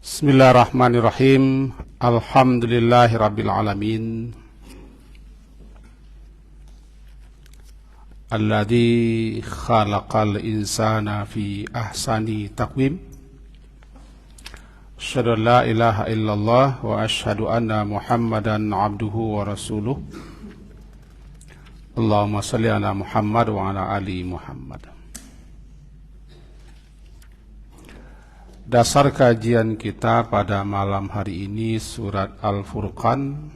Bismillahirrahmanirrahim. Alhamdulillahirabbil alamin. Alladzi khalaqal insana fi ahsani taqwim. Asyhadu an la ilaha illallah wa asyhadu anna Muhammadan abduhu wa rasuluh. Allahumma shalli ala Muhammad wa ala ali Muhammad. Dasar kajian kita pada malam hari ini surat Al-Furqan,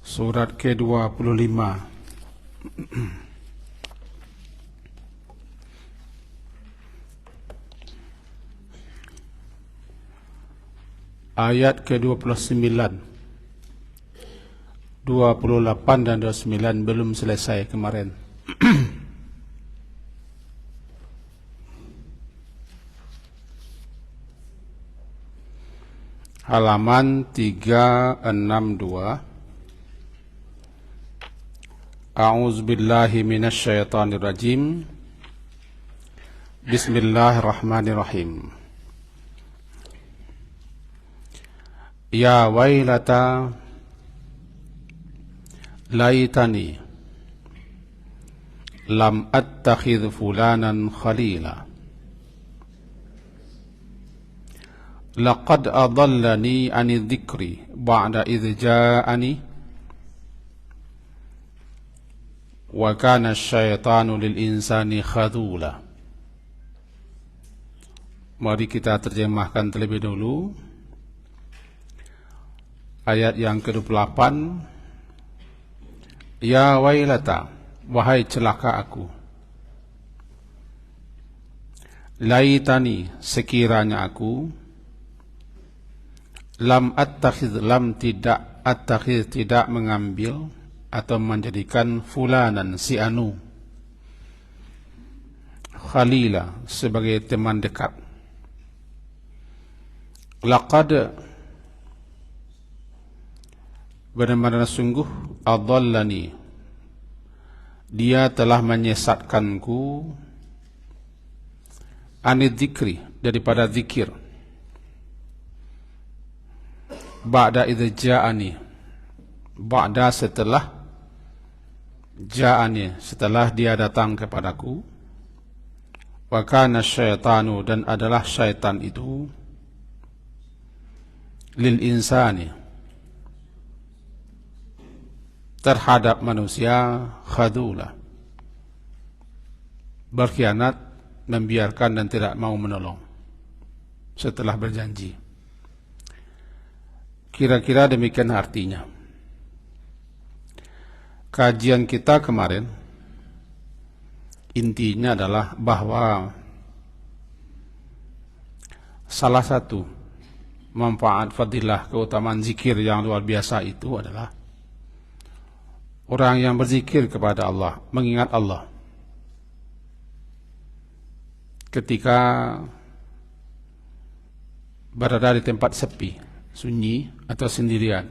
surat ke-25. Ayat ke-29, 28 dan 29 belum selesai kemarin. Halaman 362. A'udzubillahi minasyaitonir rajim. Bismillahirrahmanirrahim. Ya wailata laitani lam attakhidh fulanan khalila. Laqad adallani 'anil dzikri ba'da idz ja'ani wa kana asyaitanu lil insani khadula. Mari kita terjemahkan terlebih dulu ayat yang ke-28. Ya wailata, wahai celaka aku. Laitani, sekiranya aku. Lam attakhidh, lam tidak, attakhidh tidak mengambil atau menjadikan fulanan si anu khalila sebagai teman dekat. Laqad, benar-benar sungguh, adallani, dia telah menyesatkanku, anid dzikri, daripada zikir. Ba'da idz ja'ani, ba'da setelah, ja'ani setelah dia datang kepadaku. Wa kana syaitanu, dan adalah syaitan itu, lil insani, terhadap manusia, khadula, berkhianat, membiarkan dan tidak mau menolong setelah berjanji. Kira-kira demikian artinya. Kajian kita kemarin intinya adalah bahwa salah satu manfaat, fadilah, keutamaan zikir yang luar biasa itu adalah orang yang berzikir kepada Allah, mengingat Allah ketika berada di tempat sepi, sunyi atau sendirian,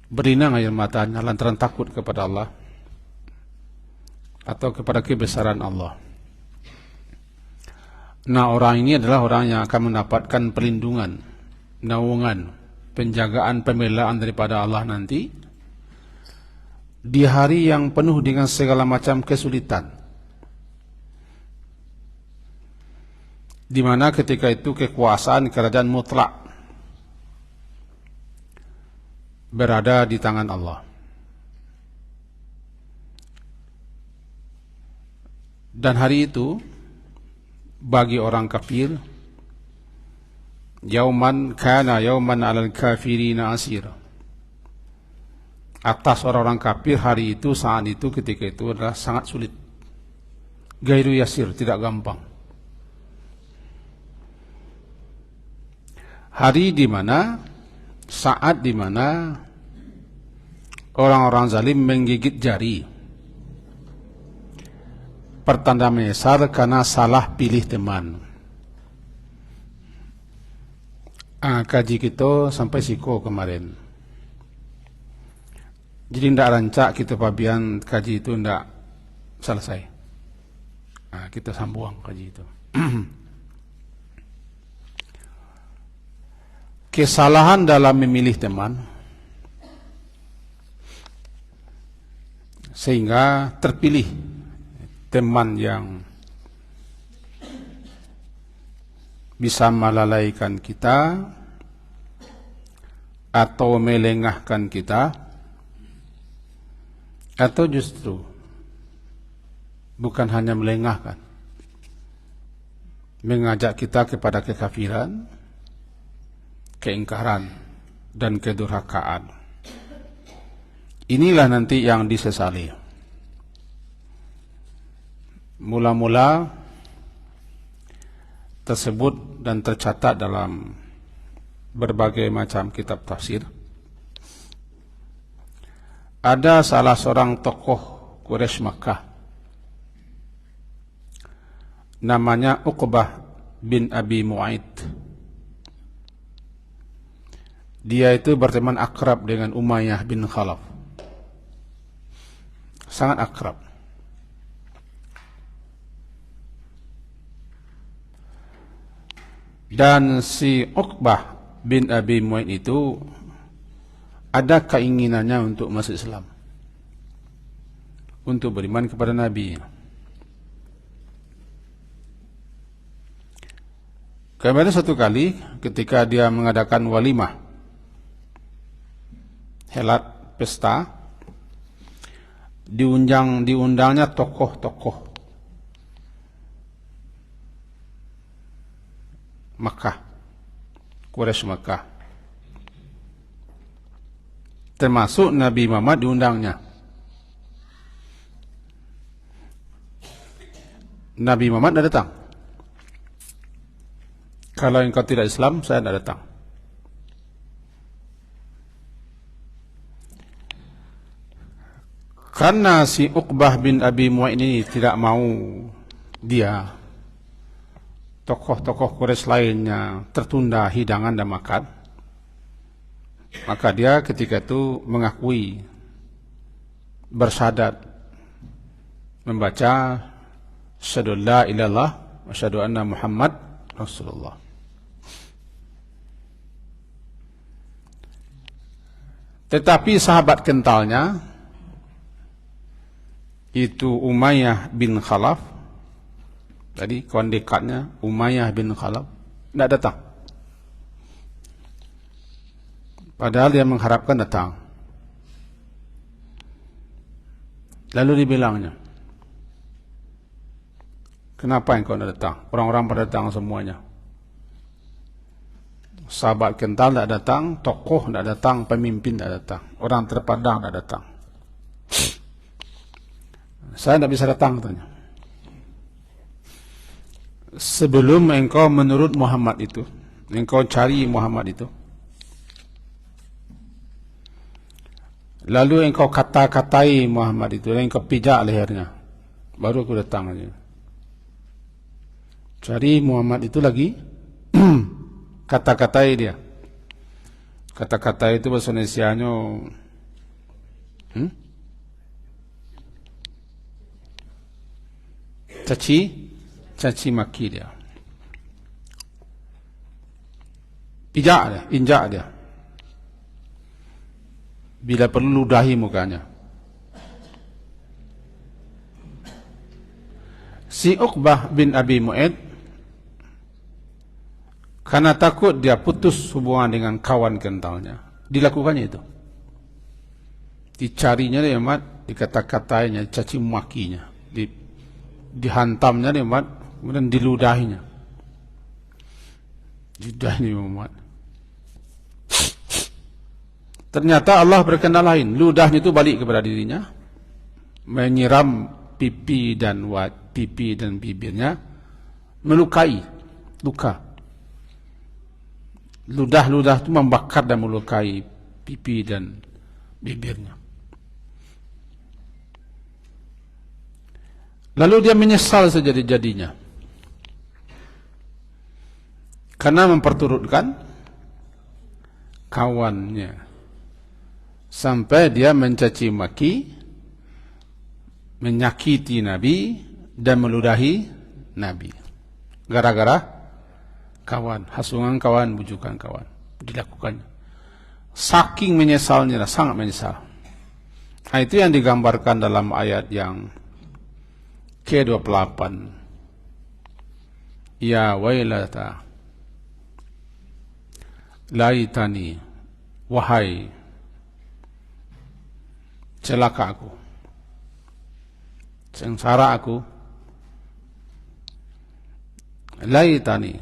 berinang air matanya lantaran takut kepada Allah atau kepada kebesaran Allah. Nah, orang ini adalah orang yang akan mendapatkan perlindungan, naungan, penjagaan, pembelaan daripada Allah nanti di hari yang penuh dengan segala macam kesulitan, di mana ketika itu kekuasaan kerajaan mutlak berada di tangan Allah. Dan hari itu bagi orang kafir, yauman kana yauman 'alal kafirina asir. Atas orang-orang kafir hari itu, saat itu, ketika itu adalah sangat sulit. Gairu yasir, tidak gampang. Hari di mana, saat di mana orang-orang zalim menggigit jari, pertanda menyesal karena salah pilih teman. Kaji kita sampai siko kemarin. Jadi tidak rancak kita pabian kaji itu tidak selesai. Kita sambung kaji itu. kesalahan dalam memilih teman sehingga terpilih teman yang bisa melalaikan kita atau melengahkan kita, atau justru bukan hanya melengahkan, mengajak kita kepada kekafiran, keingkaran, dan kedurhakaan. Inilah nanti yang disesali. Mula-mula tersebut dan tercatat dalam berbagai macam kitab tafsir. Ada salah seorang tokoh Quraisy Makkah, namanya Uqbah bin Abi Mu'ayth. Dia itu berteman akrab dengan Umayyah bin Khalaf, sangat akrab. Dan si Uqbah bin Abi Mu'ayth itu ada keinginannya untuk masuk Islam, untuk beriman kepada Nabi. Kemudian satu kali ketika dia mengadakan walimah, helat pesta, diundangnya tokoh-tokoh Makkah, Quraisy Makkah, termasuk Nabi Muhammad diundangnya. Nabi Muhammad tidak datang. Kalau engkau tidak Islam, saya tidak datang. Karena si Uqbah bin Abi Mu'ayth ini tidak mau dia, tokoh-tokoh Quraisy lainnya tertunda hidangan dan makan, maka dia ketika itu mengakui, bersyahadat, membaca asyhadu la ilaha illallah wa asyhadu anna Muhammad Rasulullah. Tetapi sahabat kentalnya itu Umayyah bin Khalaf, tadi kawan dekatnya Umayyah bin Khalaf, tidak datang. Padahal dia mengharapkan datang. Lalu dibilangnya, kenapa engkau tidak datang? Orang-orang pada datang semuanya. Sahabat kental tidak datang, tokoh tidak datang, pemimpin tidak datang, orang terpandang tidak datang. Saya tidak bisa datang, katanya. Sebelum engkau menurut Muhammad itu, engkau cari Muhammad itu, lalu engkau kata-katai Muhammad itu, dan engkau pijak lehernya, baru aku datang aja. Cari Muhammad itu lagi, kata-katai dia. Kata-katai itu bahasa Indonesianya caci maki dia, pijak dia, injak dia, bila perlu ludahi mukanya. Si Uqbah bin Abi Mu'ayth, karena takut dia putus hubungan dengan kawan kentalnya, dilakukannya itu, dicarinya dia mat, dikata-katainya, caci makinya, dihantamnya dia mat, kemudian diludahinya. Ludahi Muhammad. Ternyata Allah berkehendak lain. Ludahnya itu balik kepada dirinya, menyiram pipi dan bibirnya, melukai, luka. Ludah itu membakar dan melukai pipi dan bibirnya. Lalu dia menyesal sejadi-jadinya, karena memperturutkan kawannya, sampai dia mencaci maki, menyakiti Nabi dan meludahi Nabi. Gara-gara kawan, hasungan kawan, bujukan kawan. Dilakukannya. Saking menyesalnya, sangat menyesal. Nah, itu yang digambarkan dalam ayat yang ke-28. Ya wailata, laitani, wahai celaka aku, sengsara aku, laitani,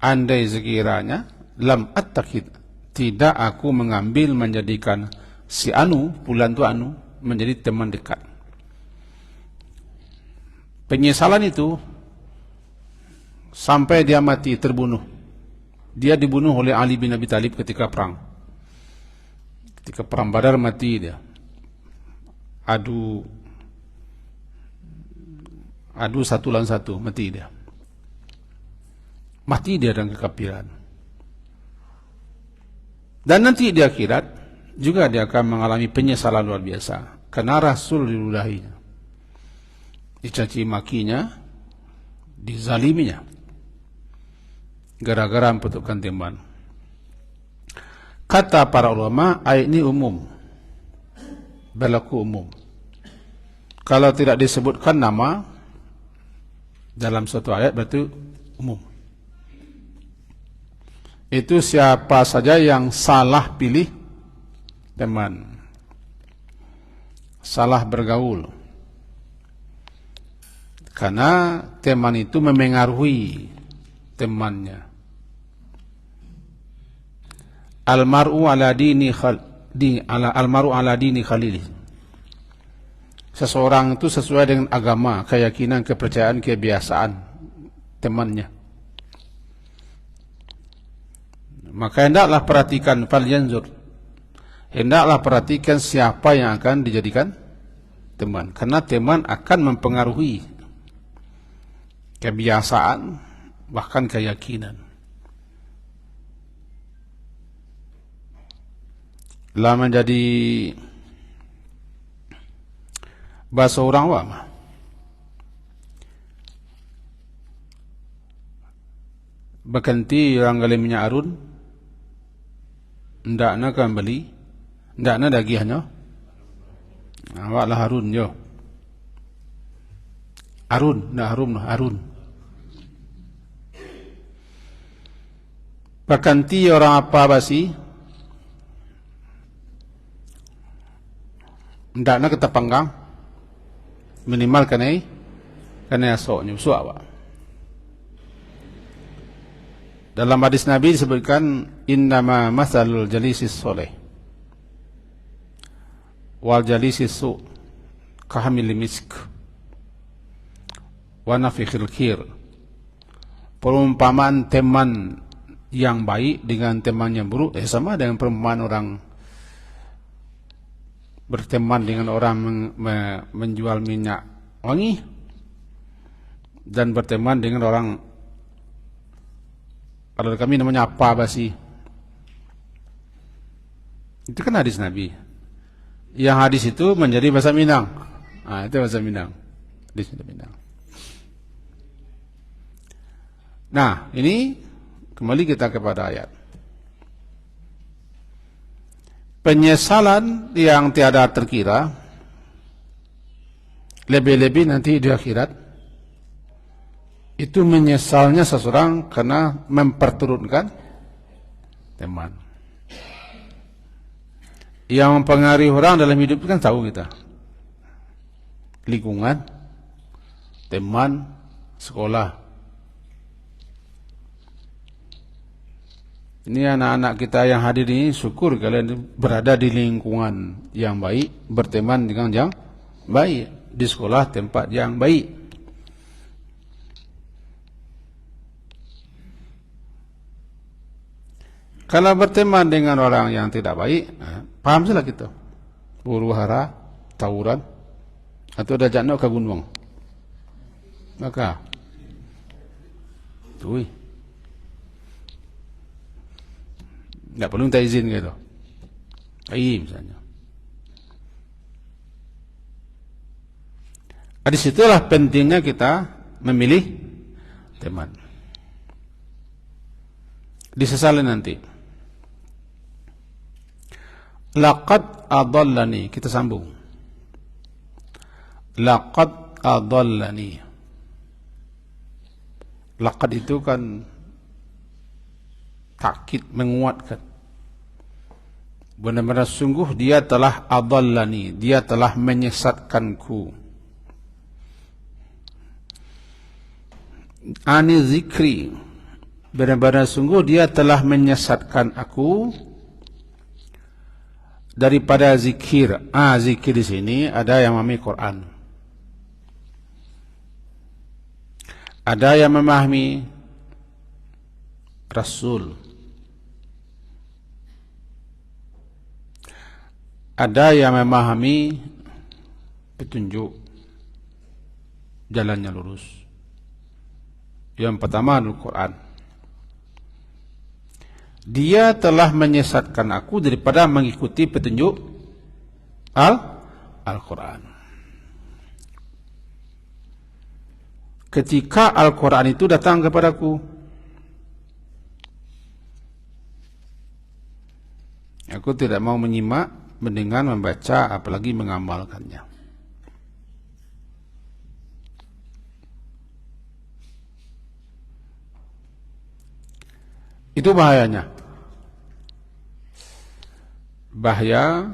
andai sekiranya lam attakid, tidak aku mengambil menjadikan si Anu, bulan tu Anu, menjadi teman dekat. Penyesalan itu sampai dia mati, terbunuh. Dia dibunuh oleh Ali bin Abi Thalib ketika perang. Ketika perang Badar mati dia. Adu satu lawan satu, mati dia. Mati dia dengan kekafiran. Dan nanti di akhirat juga dia akan mengalami penyesalan luar biasa karena Rasul diludahinya, dicaci makinya, dizaliminya gara-gara mempetukkan teman. Kata para ulama, ayat ini umum, berlaku umum. Kalau tidak disebutkan nama dalam suatu ayat berarti umum. Itu siapa saja yang salah pilih teman, salah bergaul, karena teman itu memengaruhi temannya. Almaru ala dini khalili. Seseorang itu sesuai dengan agama, keyakinan, kepercayaan, kebiasaan temannya. Maka hendaklah perhatikan, falyanzur, hendaklah perhatikan siapa yang akan dijadikan teman, karena teman akan mempengaruhi kebiasaan, bahkan keyakinan. Lah menjadi bahasa orang awam, berganti orang gali minyak arun, ndakna kan beli, ndakna dagihnya, awaklah harun yo, arun. Berganti orang apa basi, ndakna kita panggang, minimal kanai asoknya usu awak. Dalam hadis Nabi disebutkan innama masalul jalisis soleh wal jalisis su kahamil misk wa nafikhil kir. Perumpamaan teman yang baik dengan teman yang buruk sama dengan perumpamaan orang berteman dengan orang menjual minyak wangi dan berteman dengan orang, kalau kami namanya apa basi. Itu kan hadis Nabi. Yang hadis itu menjadi bahasa Minang. Nah, itu bahasa Minang. Hadis Minang. Nah, ini kembali kita kepada ayat. Penyesalan yang tiada terkira, lebih-lebih nanti di akhirat, itu menyesalnya seseorang karena memperturutkan teman. Yang mempengaruhi orang dalam hidup kan tahu kita, lingkungan, teman, sekolah. Ini anak-anak kita yang hadir ini, syukur kalian berada di lingkungan yang baik, berteman dengan yang baik, di sekolah tempat yang baik. Kalau berteman dengan orang yang tidak baik, paham salah kita, huru hara, tawuran, atau dajak nak ke gunung, maka tuh nggak perlu minta izin gitu, misalnya. Di situlah pentingnya kita memilih teman. Disesali nanti. Laqad adallani, kita sambung. Laqad adallani. Laqad itu kan takkid, menguatkan. Benar-benar sungguh dia telah adallani, dia telah menyesatkanku. Ani zikri, benar-benar sungguh dia telah menyesatkan aku daripada zikir. Zikir di sini ada yang memahami Quran, ada yang memahami Rasul, ada yang memahami petunjuk jalannya lurus. Yang pertama Al-Quran. Dia telah menyesatkan aku daripada mengikuti petunjuk Al-Quran. Ketika Al-Quran itu datang kepadaku, aku tidak mau menyimak, mendengar, membaca, apalagi mengamalkannya. Itu bahayanya. Bahaya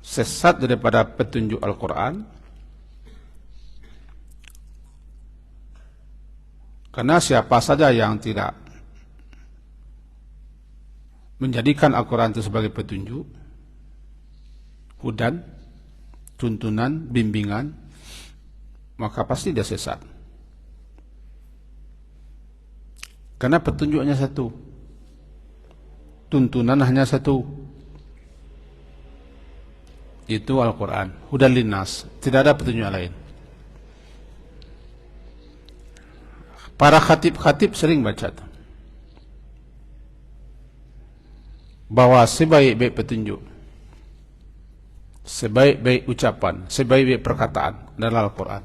sesat daripada petunjuk Al-Quran. Karena siapa saja yang tidak menjadikan Al-Quran itu sebagai petunjuk, hudan, tuntunan, bimbingan, maka pasti dia sesat. Karena petunjuknya satu, tuntunan hanya satu, itu Al-Quran, hudan linnas, tidak ada petunjuk lain. Para khatib-khatib sering baca itu, bahwa sebaik-baik petunjuk, sebaik-baik ucapan, sebaik-baik perkataan adalah Al-Quran.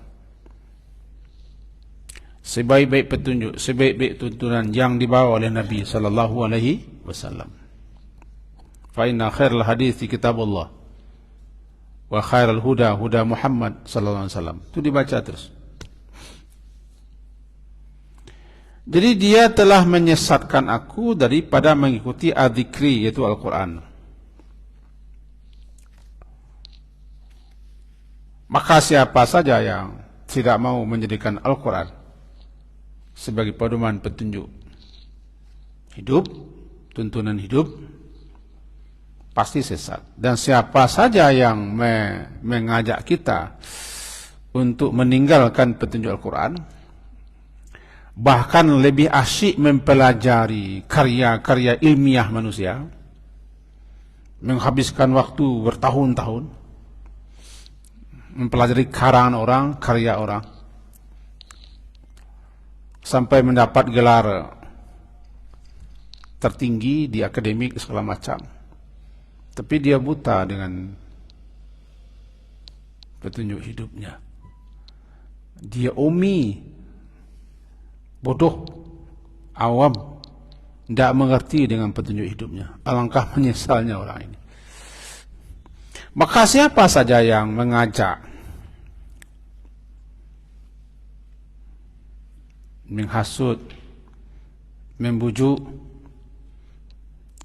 Sebaik-baik petunjuk, sebaik-baik tuntunan yang dibawa oleh Nabi sallallahu alaihi wasallam. Fa inna khairal hadithi kitabullah wa khairal huda huda Muhammad sallallahu alaihi wasallam. Itu dibaca terus. Jadi dia telah menyesatkan aku daripada mengikuti adzikri, yaitu Al-Quran. Maka siapa saja yang tidak mau menjadikan Al-Quran sebagai pedoman petunjuk hidup, tuntunan hidup, pasti sesat. Dan siapa saja yang mengajak kita untuk meninggalkan petunjuk Al-Quran, bahkan lebih asyik mempelajari karya-karya ilmiah manusia, menghabiskan waktu bertahun-tahun mempelajari karangan orang, karya orang, sampai mendapat gelar tertinggi di akademik segala macam, tapi dia buta dengan petunjuk hidupnya. Dia umi, bodoh, awam, tidak mengerti dengan petunjuk hidupnya. Alangkah menyesalnya orang ini. Maka siapa saja yang mengajak, menghasut, membujuk,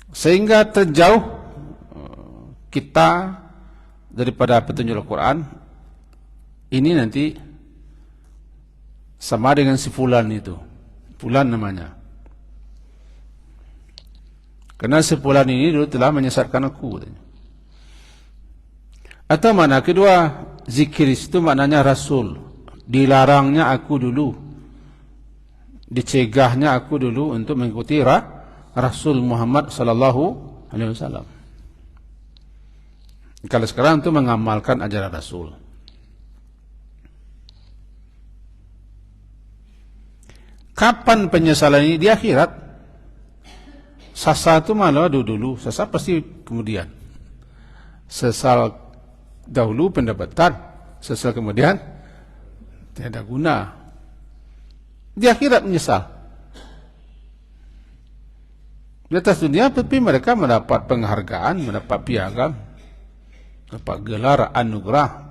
sehingga terjauh kita daripada petunjuk Al-Quran, ini nanti sama dengan si fulan itu. Fulan namanya. Karena si fulan ini dulu telah menyesatkan aku, katanya. Atau mana kedua, zikir itu maknanya Rasul. Dilarangnya aku dulu, dicegahnya aku dulu untuk mengikuti Rasul Muhammad sallallahu alaihi wasallam. Kalau sekarang itu mengamalkan ajaran Rasul. Kapan penyesalan ini? Di akhirat. Sasa itu malah dulu, sasa pasti kemudian. Sesal dahulu pendapatan, sesal kemudian tiada guna. Di akhirat menyesal. Di atas dunia tapi mereka mendapat penghargaan, mendapat piagam, dapat gelar anugerah.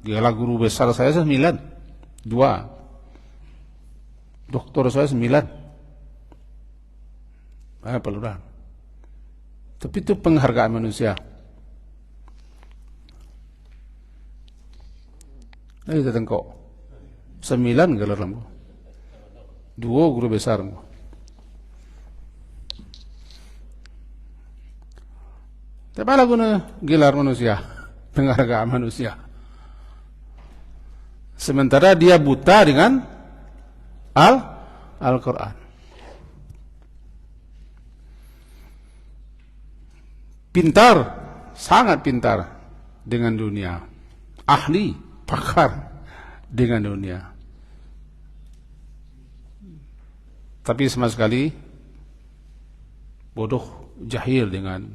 Gelar guru besar saya 9, 2. Doktor saya 9. Apa udah? Tapi itu penghargaan manusia. Ini tengkok 9 gelar lampu, 2 guru besar. Tapi apa guna gelar manusia, penghargaan manusia? Sementara dia buta dengan Al-Quran. Pintar, sangat pintar dengan dunia. Ahli, pakar dengan dunia. Tapi sama sekali bodoh, jahil dengan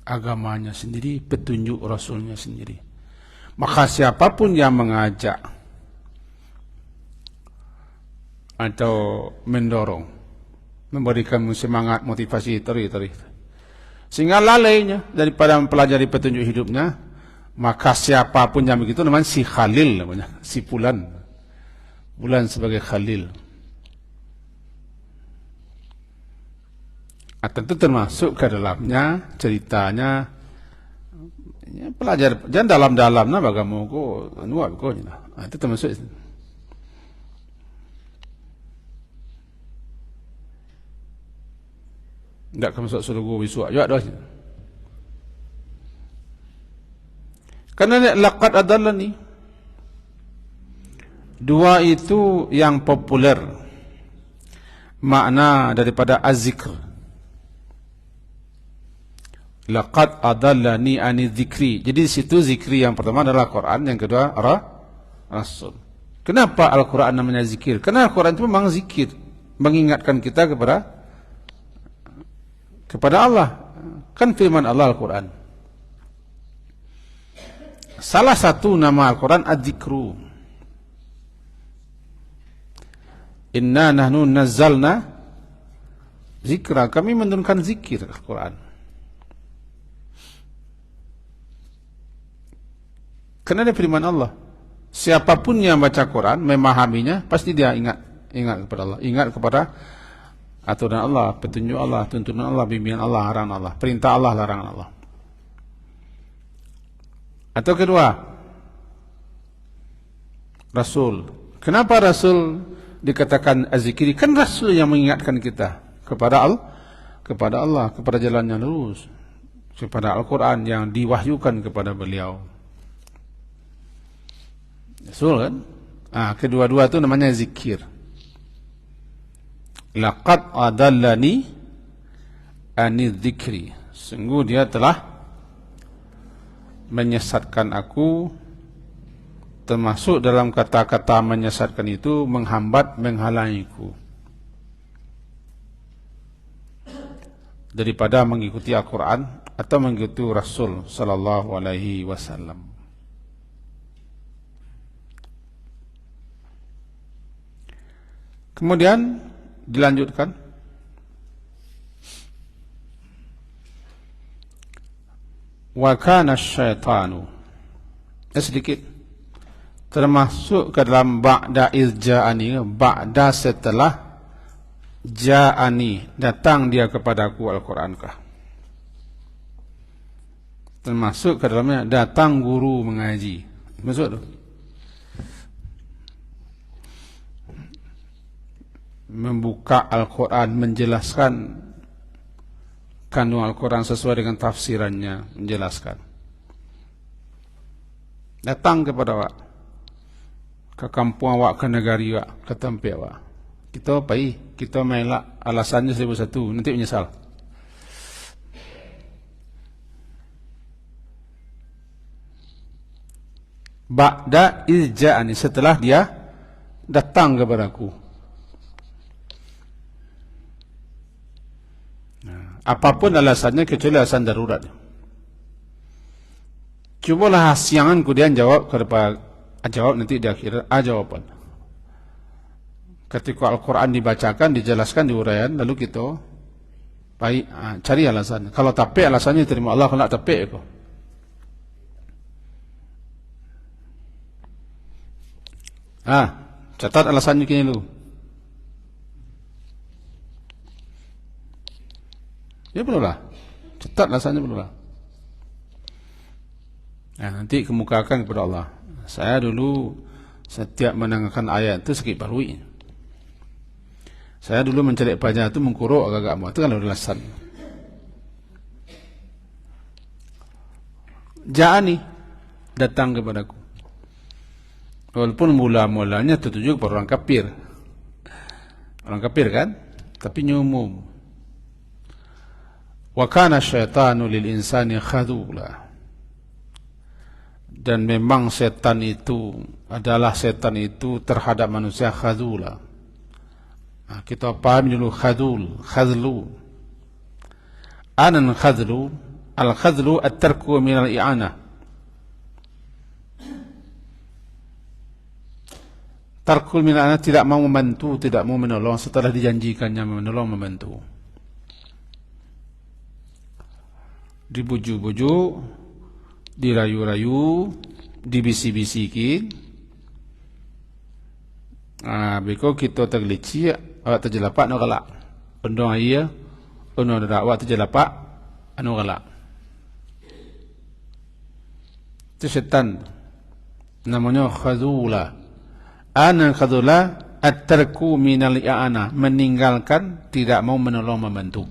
agamanya sendiri, petunjuk Rasulnya sendiri. Maka siapapun yang mengajak atau mendorong, memberikan semangat, motivasi, sehingga lalainya daripada mempelajari petunjuk hidupnya, maka siapapun yang begitu namanya si Khalil, namanya si Fulan sebagai Khalil. Tentu termasuk ke dalamnya ceritanya ya, pelajar jangan dalam-dalamnya bagaimana ko anu ko itu termasuk. Tidak masuk surga besok juga dah. Karena laqad adallani, 2 itu yang populer makna daripada az-zikr. Laqad adallani ani dzikri. Jadi di situ zikri yang pertama adalah Quran, yang kedua Rasul. Kenapa Al-Quran namanya zikir? Karena Al-Quran itu memang zikir, mengingatkan kita kepada Allah. Kan firman Allah Al-Quran. Salah satu nama Al-Quran ad-dzikru. Inna nahnu nazzalna zikra. Kami menurunkan zikir Al-Quran. Karena ada firman Allah. Siapapun yang baca Quran, memahaminya, pasti dia ingat kepada Allah, ingat kepada aturan Allah, petunjuk Allah, tuntunan Allah, bimbingan Allah, arahan Allah, perintah Allah, larangan Allah. Atau kedua, Rasul. Kenapa Rasul dikatakan az-zikri? Kan Rasul yang mengingatkan kita kepada Allah, kepada jalan yang lurus, kepada Al-Quran yang diwahyukan kepada beliau. Rasul kan? Kedua-dua itu namanya zikir. Laqad adallani ani dzikri. Sungguh dia telah menyesatkan aku, termasuk dalam kata-kata menyesatkan itu menghambat, menghalangiku daripada mengikuti Al-Quran atau mengikuti Rasul sallallahu alaihi wasallam. Kemudian dilanjutkan, wa kana syaitanu, sedikit termasuk ke dalam ba'da izja'ani, ba'da setelah ja'ani, datang dia kepadaku Al-Qur'ankah, termasuk ke dalamnya datang guru mengaji, masuk tu membuka Al-Quran, menjelaskan kandung Al-Quran sesuai dengan tafsirannya, menjelaskan. Datang kepada awak, ke kampung awak, ke negari awak, ke tempat awak. Kita pergi, kita melak, alasannya 1001, nanti menyesal. Ba'da izja'ani, setelah dia datang kepadaku. Apapun alasannya kecuali alasan darurat. Cubalah siangan kemudian jawab nanti di akhirat jawaban. Ketika Al-Quran dibacakan, dijelaskan, diuraian, lalu kita baik cari alasan. Kalau tapik alasannya terima Allah, kalau nak tapik aku. Catat alasannya kini dulu. Ya perlulah. Catat alasannya perlulah. Nanti kemukakan kepada Allah. Saya dulu setiap mendengarkan ayat itu sakit barui. Saya dulu mencari pelajaran itu mengkuruk agak-agak mau. Itu kan alasan. Ja'ani datang kepadaku. Walaupun mula-mulanya tertuju kepada orang kafir. Orang kafir kan? Tapi nyumum. Wa kana syaitanu lil insani khadula. Dan memang setan itu terhadap manusia khadula. Kita paham dulu khadlu. Anan khadlu, al-khadlu at-tarku min al-i'anah. Tarkul min al-i'anah, tidak mau membantu, tidak mau menolong setelah dijanjikannya menolong, membantu. Dibujuk-bujuk, dirayu-rayu, dibisi-bisikin. Biko kita tergelici, awak terjelapak, anu galak. Undang ayah, undang awak terjelapak, anu galak. Itu setan. Namanya khadula. Anan khadula, at-tarku minal i'ana, meninggalkan, tidak mau menolong, membantu.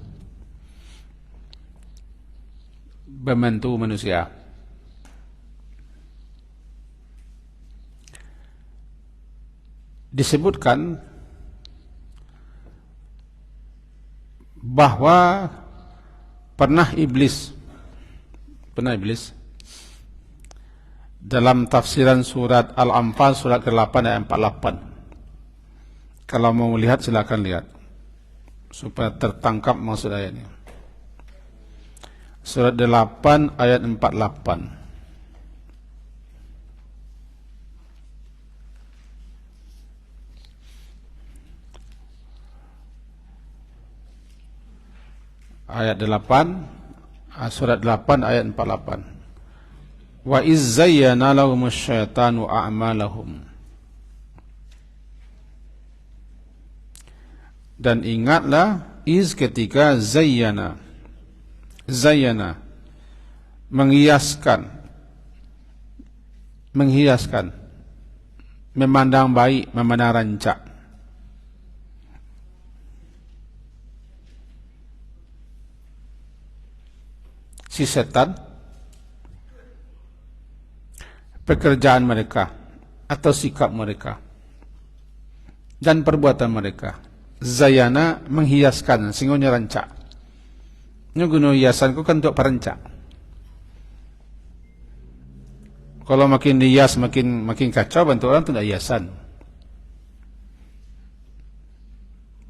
Membantu manusia. Disebutkan bahwa pernah iblis dalam tafsiran surat Al-Anfal surat ke-8 ayat 48. Kalau mau lihat silakan lihat supaya tertangkap maksud ayatnya. Surat 8 ayat 48. Ayat 8, surat 8 ayat 48. Wa izzayyana lahumus syaitanu a'malahum. Dan ingatlah ketika zayyana, menghiaskan, memandang baik, memandang rancak. Si setan, pekerjaan mereka atau sikap mereka dan perbuatan mereka. Zayana, menghiaskan, singgonya rancak. Ini guna hiasan ku kan untuk perancak. Kalau makin dihias makin kacau, bantu orang tu nak hiasan.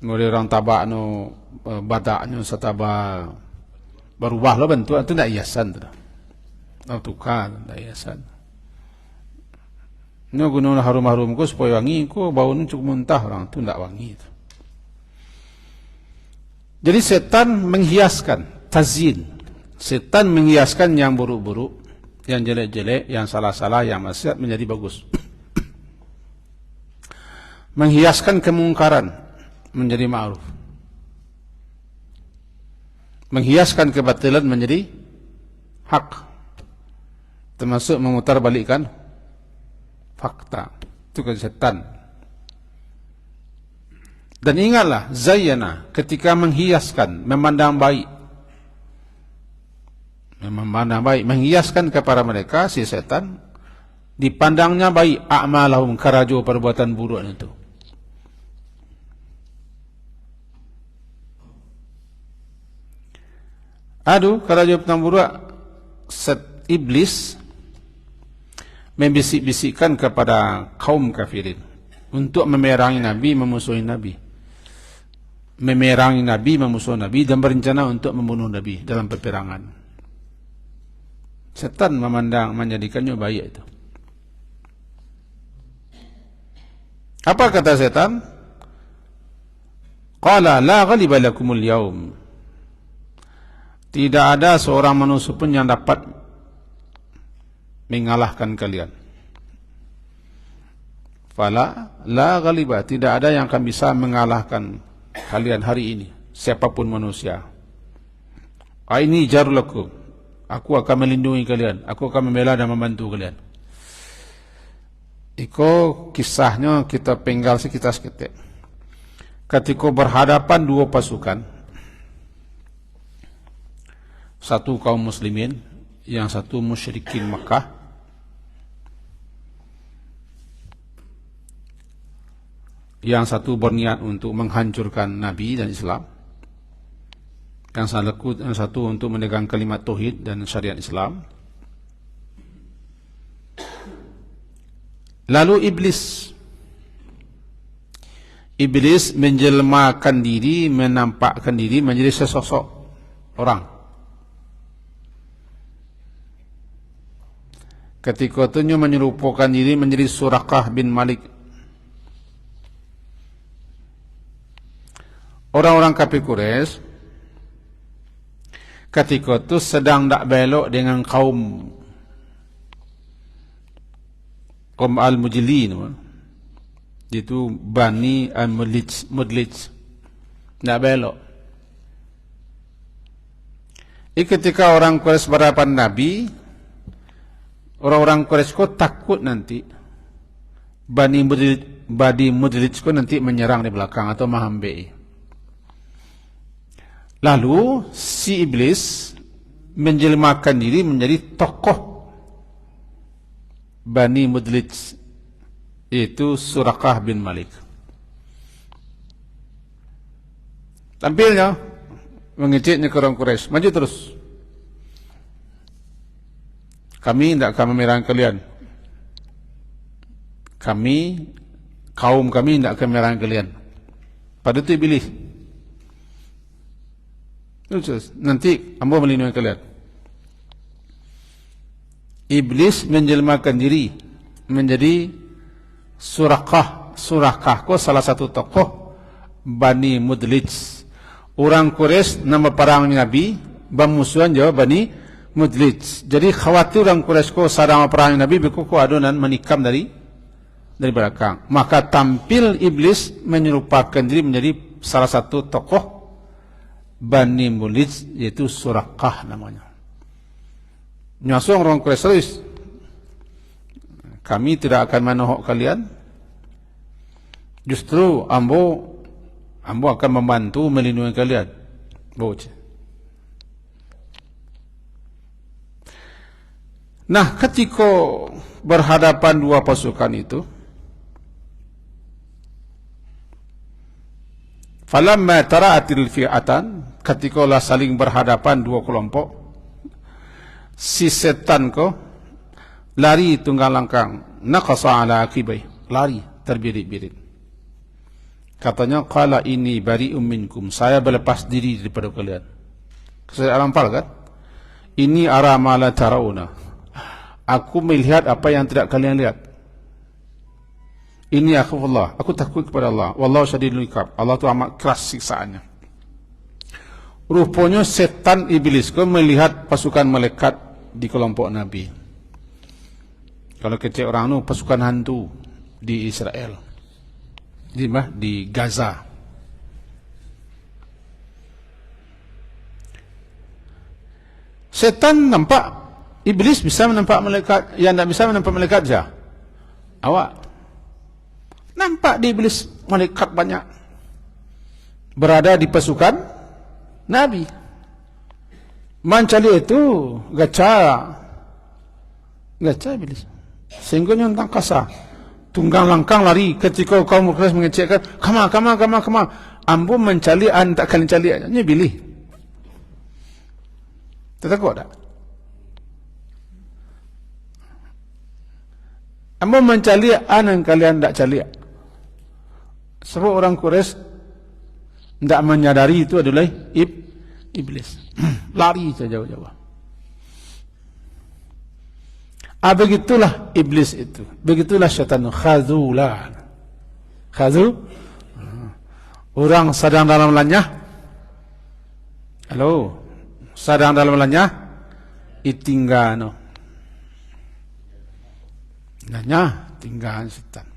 Mulai orang tabak no badaknya sataba berubah lo bentuk itu tidak hiasan tu. Tukar tidak hiasan. Ini guna harum-harum ku supaya wangi ku bau ni cukup muntah orang tu tidak wangi tu. Jadi setan menghiaskan, tazyin. Setan menghiaskan yang buruk-buruk, yang jelek-jelek, yang salah-salah, yang maksiat menjadi bagus. Menghiaskan kemungkaran menjadi ma'ruf. Menghiaskan kebatilan menjadi hak. Termasuk memutarbalikkan fakta. Itu kan setan. Dan ingatlah, zayyana, ketika menghiaskan, memandang baik. Memandang baik, menghiaskan kepada mereka, si setan, dipandangnya baik, a'malahum, karajo perbuatan buruk itu. Aduh, karajo perbuatan buruk, iblis membisik-bisikkan kepada kaum kafirin untuk memerangi Nabi, memusuhi Nabi. Memerangi Nabi, memusuhi Nabi, dan berencana untuk membunuh Nabi dalam peperangan. Setan memandang, menjadikannya baik itu. Apa kata setan? Qala la ghaliba lakumul yaum. Tidak ada seorang manusia pun yang dapat mengalahkan kalian. Fala la ghaliba, tidak ada yang akan bisa mengalahkan kalian hari ini, siapapun manusia. Aini jarlakum, aku akan melindungi kalian, aku akan membela dan membantu kalian. Iko kisahnya kita penggal sekitar seketik. Ketika berhadapan dua pasukan, satu kaum muslimin, yang satu musyrikin Makkah, yang satu berniat untuk menghancurkan Nabi dan Islam, yang satu untuk menegakkan kalimat tauhid dan syariat Islam. Lalu Iblis menjelmakan diri, menampakkan diri menjadi sesosok orang. Ketika itu menyerupakan diri menjadi Suraqah bin Malik. Orang-orang kafir Quraisy ketika itu sedang tak belok dengan kaum Al-Mujlin, itu Bani Al-Mudlij, tak belok. Ketika orang Quraisy berhadapan Nabi, orang-orang Quraisy kok takut nanti Bani Mudlij kok nanti menyerang di belakang atau menghambai. Lalu si Iblis menjelmakan diri menjadi tokoh Bani Mudlij, yaitu Suraqah bin Malik. Tampilnya mengejeknya ke orang Quraisy, maju terus. Kami tidak akan memerangi kalian. Kaum kami tidak akan memerangi kalian. Pada itu Iblis, nanti ambo melindungi kalian. Iblis menjelmakan diri menjadi Suraqah ko salah satu tokoh Bani Mudlij. Orang Quraisy nama perang Nabi, bermusuhan jauh Bani Mudlij. Jadi khawatir orang Quraisy ko sadang perang Nabi, beku ko adonan menikam dari belakang. Maka tampil Iblis menyerupakan diri menjadi salah satu tokoh Bani Mudlij, yaitu Suraqah namanya. Nyasong orang Quraisy, kami tidak akan menohok kalian. Justru ambo akan membantu melindungi kalian. Bocah. Nah, ketika berhadapan dua pasukan itu, falamma tara'atil fi'atan, ketika lah saling berhadapan dua kelompok, si setan ko lari tunggang langkang, naqasa ala aqibai, lari terbirit-birit. Katanya, qala ini bari'um minkum, saya berlepas diri daripada kalian. Saya alampal kan? Ini ara ma la tarauna, aku melihat apa yang tidak kalian lihat. Ini akhafullah, aku takut kepada Allah. Wallahu syadidul iqab, Allah tu amat keras siksaannya. Rupanya setan Iblis ko melihat pasukan malaikat di kelompok Nabi. Kalau kecil orang itu pasukan hantu di Israel, di Gaza. Setan nampak Iblis bisa menampak malaikat, yang tidak bisa menampak malaikat saja. Awak nampak di Iblis malaikat banyak berada di pasukan Nabi. Mancali itu gaca Iblis, sehingga nyontang kasa tunggang langkang lari. Ketika kaum Quraisy mengecekkan, kama ambo mencali tak kalian cali aja, nya pilih. Takut tak? Ambo mencali yang kalian tak cali. Sebab orang Quraisy tidak menyadari itu adalah Iblis. Lari jauh-jauh. Begitulah Iblis itu. Begitulah syaitan. Khazulan. Orang sedang dalam lanyah. Halo, sedang dalam lanyah. Itinggano. Lanyah, tinggahan setan.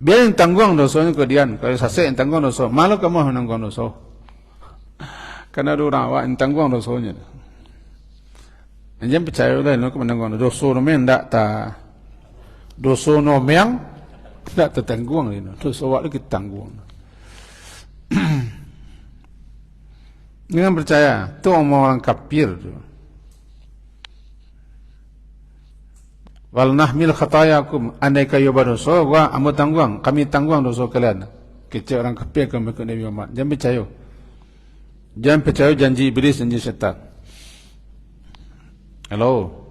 Biar yang tanggung dosanya ke dian. Kalau sasek yang tanggung dosa, malu kamu menanggung dosa. Karena ada orang awak yang tanggung dosanya. Jangan percaya lah, nak menanggung dosa nomen tak ta. Dosa nomen tak tertanggung ini. Dosa awak lagi tanggung. Jangan percaya, tu orang kafir tu. Wal nahmil khatayakum, andai kayu berdosa, gua amu tanggung, kami tanggung dosa kalian. Kecil orang kafir kami ikut Nabi Muhammad. Jangan percaya. Jangan percaya janji iblis, janji setan. Halo,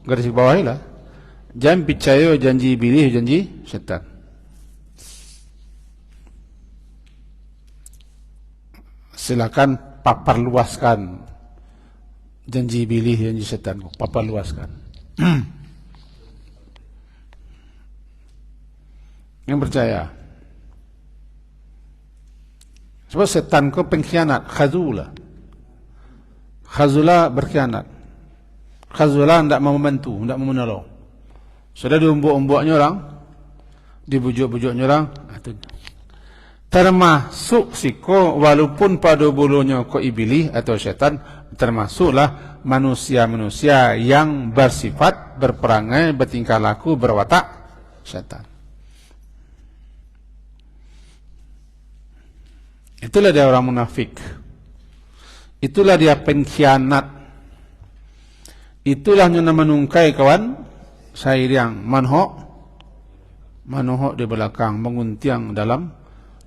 garis bawah lah. Jangan percaya janji iblis, janji setan. Silakan papar luaskan janji iblis, janji setan. Papar luaskan. Yang percaya. Sebab setan kau pengkhianat, khazula. Khazula berkhianat. Khazula tidak mau membantu, tidak mau menolong. Sudah diumbuk-umbuknya orang, dibujuk-bujuknya orang. Termasuk siko, walaupun pada bulunya kau iblis atau setan, termasuklah manusia-manusia yang bersifat, berperangai, bertingkah laku, berwatak setan. Itulah dia orang munafik. Itulah dia pengkhianat. Itulah yang menungkai kawan sairiang manhok di belakang, menguntiang dalam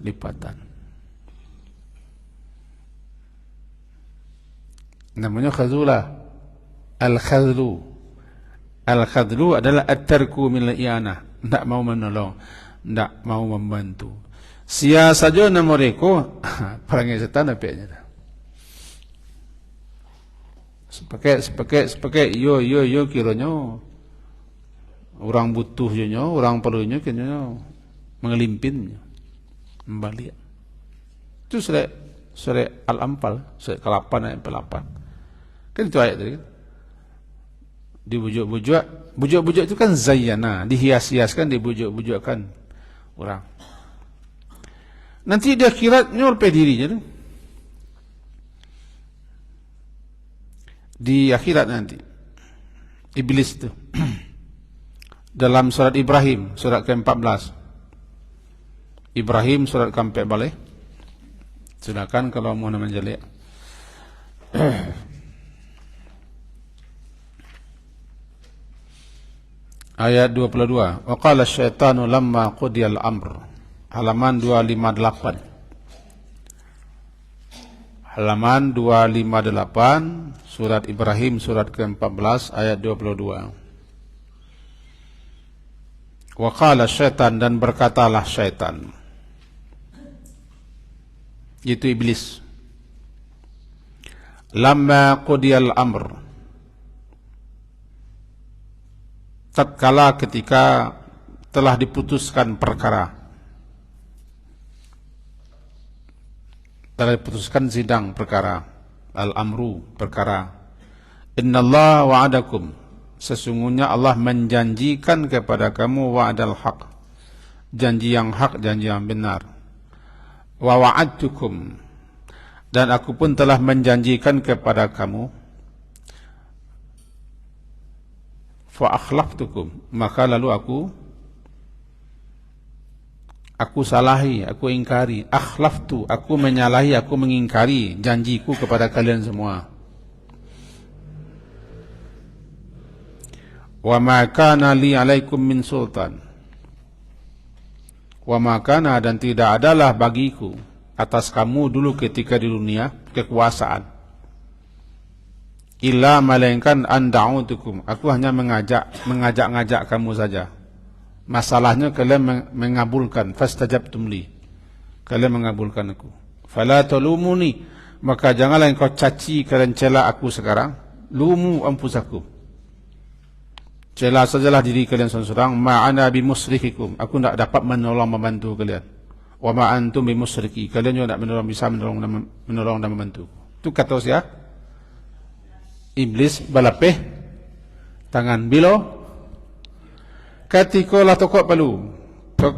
lipatan. Namanya khazulah. Al-khazlu. Al-khazlu adalah at-tarku min al-i'anah. Tidak mau menolong, tidak mau membantu. Sia saja nama mereka perangai setan apanya dah. Sepakai yo kiranya orang butuh nya, orang perlunya kiranya mengelimpinnya, membalik. Itu surah Al-Anfal, surah ke-8 ayat 8. Kan itu ayat tadi kan. Bujuk-bujuk itu kan zayyana, dihias-hiaskan, dibujuk-bujukkan orang. Nanti dia akhiratnya oleh dirinya tu. Di akhirat nanti iblis tu dalam surat Ibrahim surat ke-14. Ibrahim surat ke-4 boleh. Silakan kalau mau nama jelek. Ayat 22. Wa qala asy-syaitanu lamma qudiyal amr. Halaman 258. Halaman 258 surat Ibrahim surat ke-14 ayat 22. Wa qala syaitan, dan berkatalah syaitan, itu iblis, lamma qudiyal amr, tatkala ketika telah diputuskan perkara, telah diputuskan sidang perkara, al-amru perkara, innallaha wa'adakum, sesungguhnya Allah menjanjikan kepada kamu wa'adal haq, janji yang hak, janji yang benar, wa wa'adtukum, dan aku pun telah menjanjikan kepada kamu, fa akhlaftukum, maka lalu aku salahi, aku ingkari. Akhlaftu, aku menyalahi, aku mengingkari janjiku kepada kalian semua. Wa ma kana li alaikum min sultan. Wa ma kana, dan tidak adalah bagiku atas kamu dulu ketika di dunia kekuasaan. Illa melainkan anda'utukum, aku hanya mengajak kamu saja. Masalahnya kalian mengabulkan, fastajabtum li, kalian mengabulkan aku. Fala talumuni, maka janganlah engkau caci, kalian cela aku sekarang. Lumu anfusakum, Cela sajalah diri kalian seorang-seorang. Ma'ana bimusrikikum. Aku tidak dapat menolong membantu kalian. Wa ma'antum bimusriki. Kalian juga tidak bisa menolong dan membantu. Itu kata siapa? Iblis balapeh tangan bilo. Ketika lah tokok palu. Tok,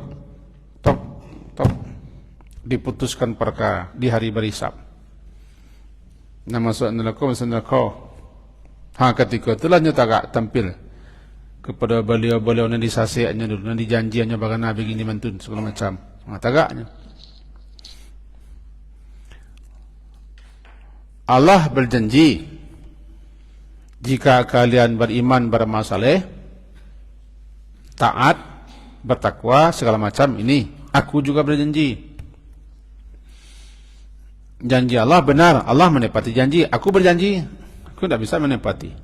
tok, tok. Diputuskan perkara di hari berisab. Nah masuk neraka. Ketika itulah nyata tampil kepada beliau-beliau yang disasiaknya dulu, yang dijanjiannya bagaimana begini mantun segala macam. Tagaknya. Allah berjanji, jika kalian beriman bermasalah, taat, bertakwa segala macam ini, aku juga berjanji. Janji Allah benar, Allah menepati janji. Aku berjanji, aku tidak bisa menepati.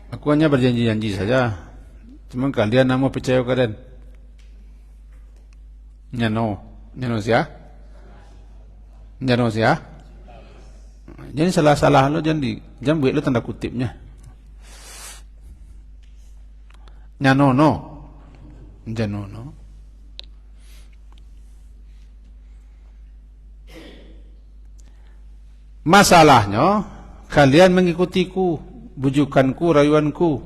Aku hanya berjanji-janji saja. Cuma kalian mau percaya kalian? Nyano sia. Jadi salah-salah lo jangan buat lo tanda kutipnya. Nyano no. Masalahnya kalian mengikutiku, bujukanku, rayuanku.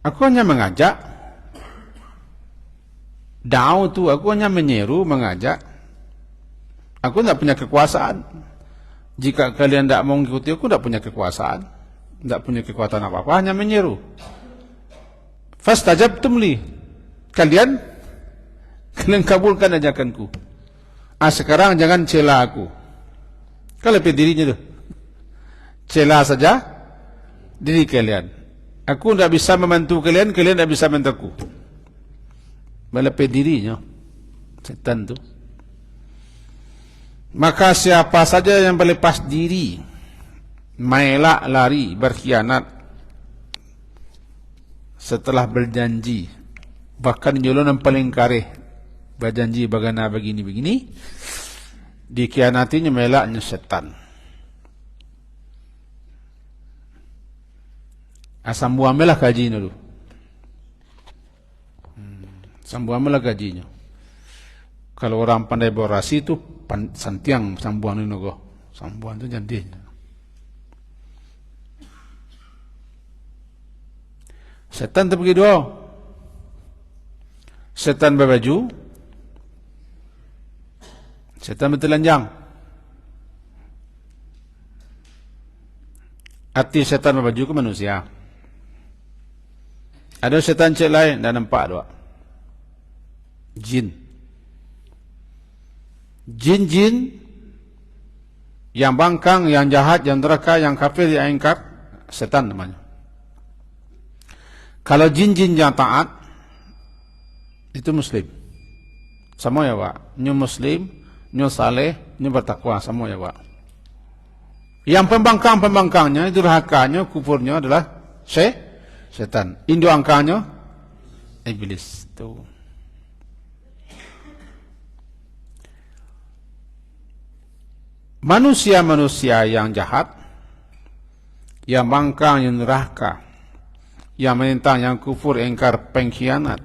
Aku hanya mengajak. Aku hanya menyeru, mengajak. Aku tidak punya kekuasaan. Jika kalian tidak mau mengikuti aku, tidak punya kekuasaan. Tidak punya kekuatan apa-apa, hanya menyeru. Fastajabtum li. Kalian kabulkan ajakanku. Sekarang jangan cela aku. Kalau dirinya tuh. Cela saja diri kalian. Aku tidak bisa membantu kalian, kalian tidak bisa membantuku. Melepas dirinya setan tu. Maka siapa saja yang berlepas diri, mengelak, lari, berkhianat setelah berjanji, bahkan jalan yang paling kareh berjanji bagaimana begini, dikhianatinya, melaknya setan. Sambuamelah gajinya dulu. Sambuamelah gajinya. Kalau orang pandai berorasi itu santiang sambuan itu kok. Sambuan itu jandinya. Setan itu begitu. Setan berbaju. Setan bertelanjang. Hati setan berbaju ke manusia. Ada setan cek lain, dah nampak doa. Jin yang bangkang, yang jahat, yang neraka, yang kafir, yang ingkar, setan namanya. Kalau jin yang taat, itu muslim. Semua ya Pak. Nyu muslim, nyu saleh, nyu bertakwa, semua ya Pak. Yang pembangkangnya, durhakanya, kufurnya adalah setan. Indo angkanya iblis. Tuh. Manusia-manusia yang jahat, yang bangkang, yang neraka, yang menentang, yang kufur, ingkar, pengkhianat,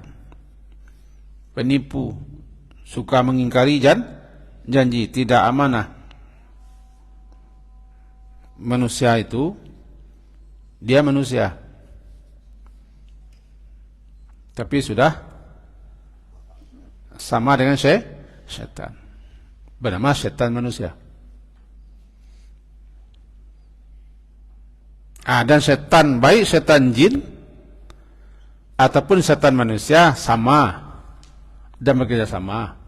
penipu, suka mengingkari janji, tidak amanah. Manusia itu, dia manusia. Tapi sudah sama dengan setan. Bernama setan manusia. Dan setan baik setan jin ataupun setan manusia sama dan bekerja sama.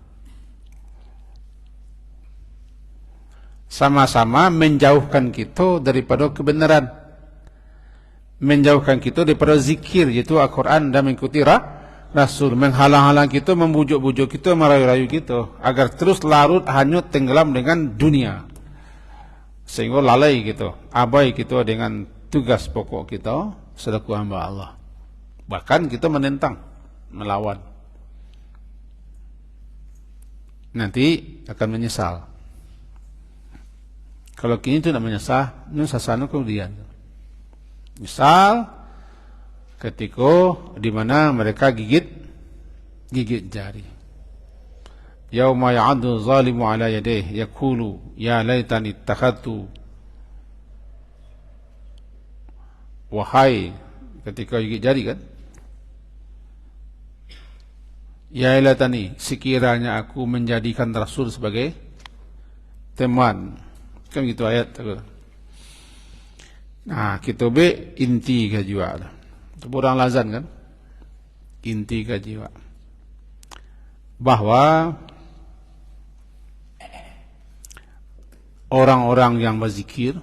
Sama-sama menjauhkan kita daripada kebenaran, menjauhkan kita daripada zikir, yaitu Al-Quran, dan mengikuti Rasul, menghalang-halang kita, membujuk-bujuk kita, merayu-rayu kita agar terus larut hanyut tenggelam dengan dunia, sehingga lalai kita, abai kita dengan tugas pokok kita selaku hamba Allah. Bahkan kita menentang, melawan. Nanti akan menyesal. Kalau kini itu tidak menyesal, sasana kemudian. Misal ketika di mana mereka gigit jari. Yauma ya'addu zalimu ala yadayhi yaqulu ya laitani ittakhadtu, wahai ketika gigit jari kan, ya laitani, sekiranya aku menjadikan Rasul sebagai teman. Kan gitu ayat. Nah, kita be inti ka jiwa lah. Itu orang lazan kan? Inti ka jiwa. Bahwa orang-orang yang berzikir,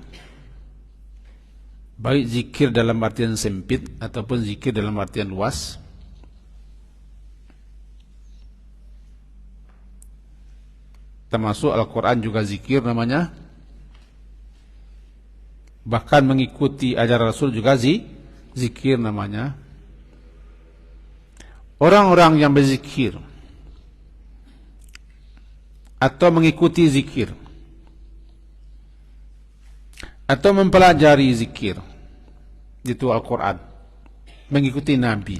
baik zikir dalam artian sempit ataupun zikir dalam artian luas, termasuk Al-Quran juga zikir namanya, bahkan mengikuti ajaran Rasul juga zikir namanya. Orang-orang yang berzikir atau mengikuti zikir atau mempelajari zikir, itu Al-Quran, mengikuti Nabi,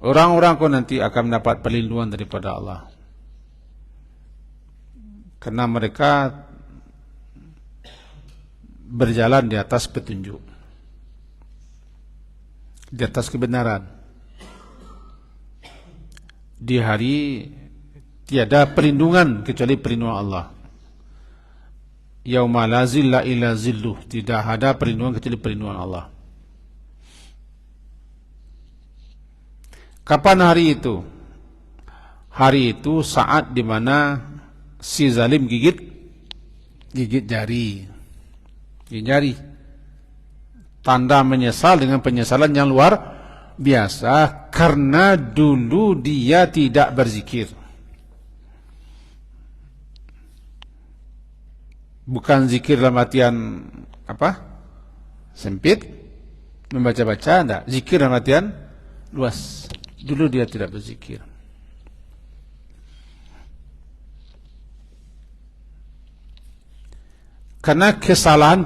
orang-orang kau nanti akan mendapat perlindungan daripada Allah, karena mereka berjalan di atas petunjuk, di atas kebenaran. Di hari tiada perlindungan kecuali perlindungan Allah. Yauma la zilla illa zilluh, tidak ada perlindungan kecuali perlindungan Allah. Kapan hari itu? Hari itu saat di mana si zalim gigit jari. Jari, tanda menyesal dengan penyesalan yang luar biasa, karena dulu dia tidak berzikir. Bukan zikir dalam artian apa? Sempit, membaca-baca, enggak. Zikir dalam artian luas. Dulu dia tidak berzikir. Karena kesalahan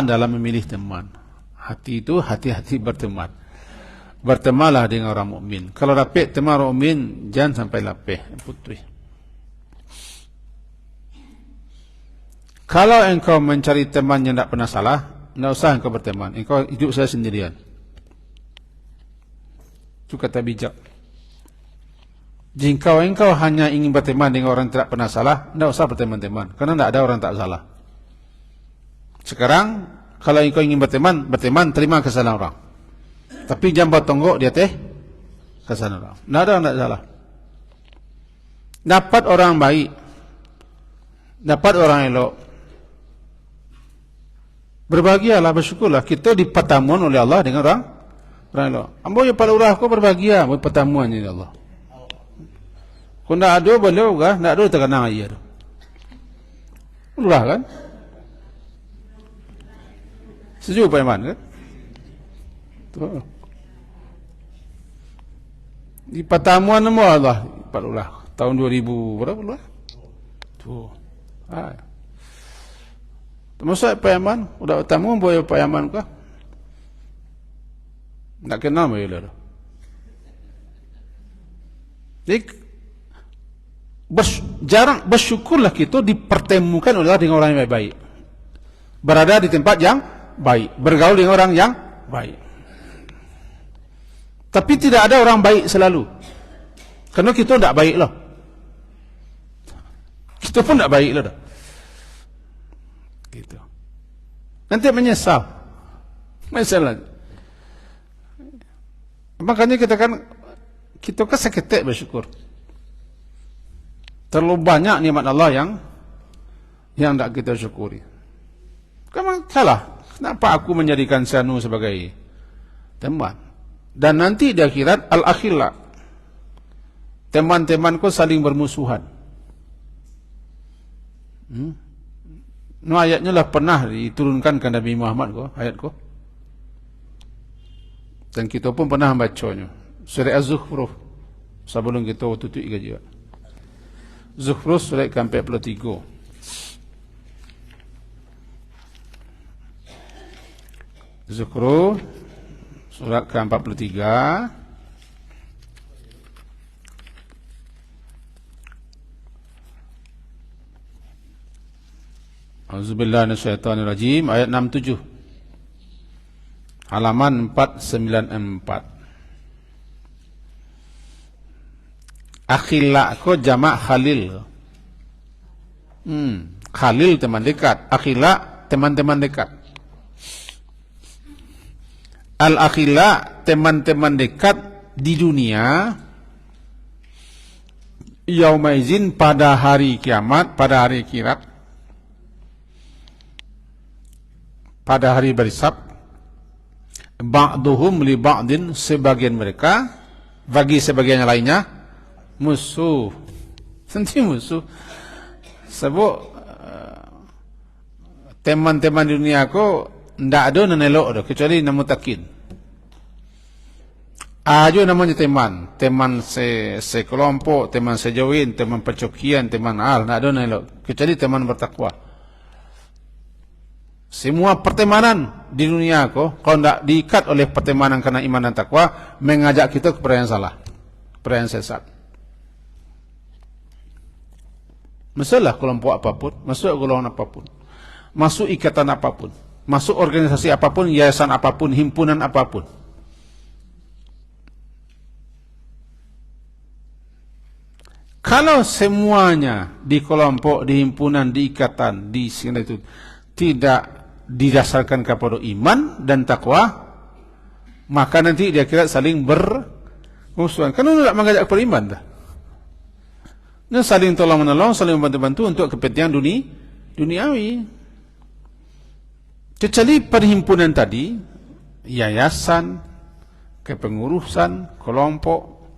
dalam memilih teman. Hati itu hati-hati berteman. Bertemanlah dengan orang mukmin. Kalau dapat teman orang mukmin, jangan sampai lapeh putih. Kalau engkau mencari teman yang tidak pernah salah, tidak usah engkau berteman. Engkau hidup saya sendirian. Itu kata bijak. Jika engkau hanya ingin berteman dengan orang yang tidak pernah salah, tidak usah berteman-teman, karena tidak ada orang tak salah. Sekarang, kalau engkau ingin berteman, terima kesalahan orang. Tapi jangan bertonggok dia kesalahan orang. Tidak ada orang tak salah. Dapat orang baik, dapat orang elok, berbahagialah, bersyukurlah. Kita dipertemuan oleh Allah dengan orang elok. Ambo ya pada urah, kau berbahagia, berpertemuan dengan Allah. Kau tidak ada, boleh juga. Tidak ada, terkenang aja. Ulah kan? Setuju Pak Iman kan? Tuh. Di pertemuan nama Allah, Pak Ulah. Tahun 2000, berapa Ulah? Tuh. Termasuk Pak Iman, sudah bertemu boleh Pak Iman kah? Tak kenal boleh lah. Jadi, jarang bersyukurlah kita dipertemukan oleh Allah dengan orang yang baik-baik, berada di tempat yang baik, bergaul dengan orang yang baik. Tapi tidak ada orang baik selalu, karena kita tidak baik lah. Kita pun tidak baik lah. Gitu. Nanti menyesal. Makanya kita kan seketik bersyukur. Terlalu banyak nikmat Allah yang tidak kita syukuri. Kamu salah. Kenapa aku menjadikan Sanu sebagai teman? Dan nanti di akhirat al-akhillah, teman-temanku saling bermusuhan. Ayatnya lah pernah diturunkan ke Nabi Muhammad ayatku. Dan kita pun pernah membacanya. Surah Az-Zukhruf sebelum kita tutup juga. Zukhruf surat ke-43. Zukhruf surat ke-43. Auzubillahi minasyaitonirrajim, ayat 67. Halaman 494. Akhila ko jamak khalil. Khalil teman dekat, akhila teman-teman dekat. Al-akhila teman-teman dekat di dunia, yaumaizin pada hari kiamat, pada hari akhirat, pada hari berisab, ba'duhum li ba'din, sebagian mereka bagi sebagian yang lainnya musuh. Nanti musuh. Sebab teman-teman di dunia aku ndak ada nanelok dah kecuali namu takin. Ajo namanya teman, teman sekelompok, teman sejauhin, teman percokian, teman ndak ada nanelok kecuali teman bertakwa. Semua pertemanan di dunia aku kalau ndak diikat oleh pertemanan karena iman dan takwa, mengajak kita kepada yang salah, kepada yang sesat. Masalah kelompok apapun, masuk golongan apapun, masuk ikatan apapun, masuk organisasi apapun, yayasan apapun, himpunan apapun. Kalau semuanya di kelompok, di himpunan, di ikatan, di sini itu tidak didasarkan kepada iman dan takwa, maka nanti dia kira saling bermusuhan. Karena tidak mengajak kepada iman dah. Nah, saling tolong menolong, saling membantu-bantu untuk kepentingan duniawi. Kecuali perhimpunan tadi, yayasan, kepengurusan, kelompok,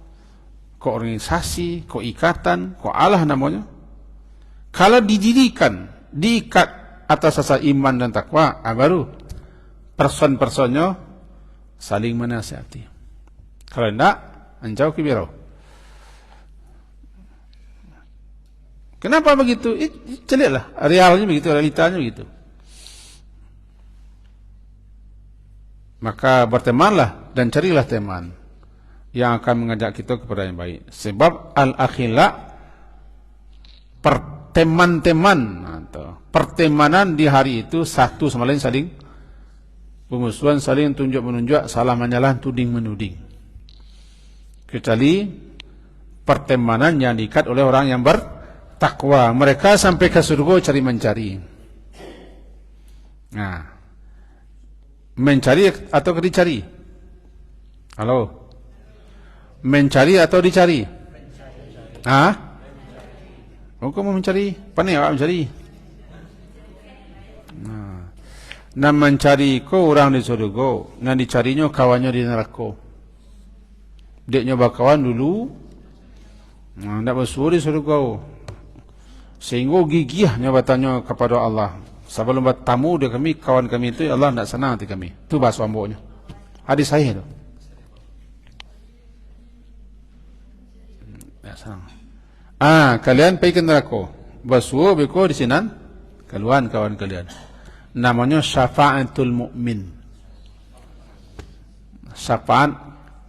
keorganisasi, keikatan, kealah namanya. Kalau didirikan, diikat atas asas iman dan takwa, baru person-personnya saling menasihati. Kalau tidak, anjau kibirau. Kenapa begitu? Celiklah, realnya begitu, realitanya begitu. Maka bertemanlah dan carilah teman yang akan mengajak kita kepada yang baik. Sebab al-akhila, teman-teman atau pertemanan di hari itu satu sama lain saling bermusuhan, saling tunjuk menunjuk, salah menyalah, tuding menuding. Kecuali pertemanan yang diikat oleh orang yang bertakwa, mereka sampai ke surga cari mencari. Nah, mencari atau dicari? Halo, mencari atau dicari? Ah, kau mau mencari? Pandai awak mencari? Nah, mencari ko orang di surga, nah dicarinya kawannya di neraka. Dia nyoba kawan dulu, nah, tak bersuara di surga. Sehingga gigih nyoba tanya kepada Allah. Sebelum bertamu dia kami, kawan kami itu, Allah tidak senang hati kami. Itu bahasa amboknya. Hadis sahih itu. Tidak senang. Kalian pergi ke neraka. Bersuara beko di sini, keluar kawan kalian. Namanya syafa'atul mu'min. Syafaat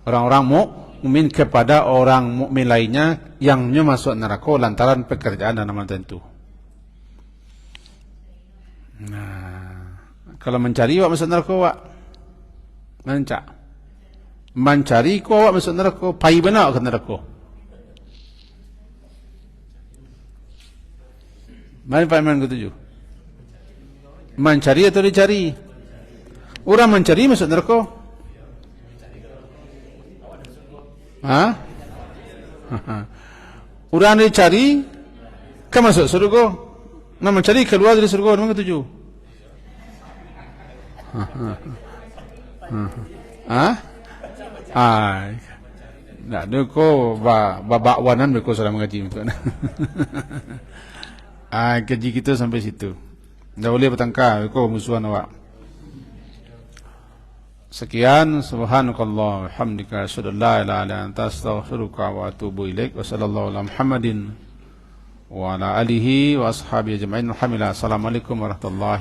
orang-orang mukmin kepada orang mukmin lainnya yang masuk neraka lantaran pekerjaan dan amal tertentu. Nah, kalau mencari awak masuk neraka awak mencari ko awak masuk neraka, pai benar ke neraka. Mari Pak Iman ketujuh. Mencari atau dicari? Orang mencari masuk neraka. Orang dicari kan masuk surga. Nah, mencari keluar dari surga, memang ketujuh. Nak ada ko bakwanan beko sudah mengaji untuk. Gaji kita sampai situ. Dah boleh bertangkar ko musuhan awak. Sekian, subhanakallah hamdika asyhadu an la ilaha illa anta astaghfiruka wa atubu ilaik. Wa sallallahu ala Muhammadin wa ala alihi wa ashabihi ajma'in. Alhamdulillah. Assalamualaikum warahmatullahi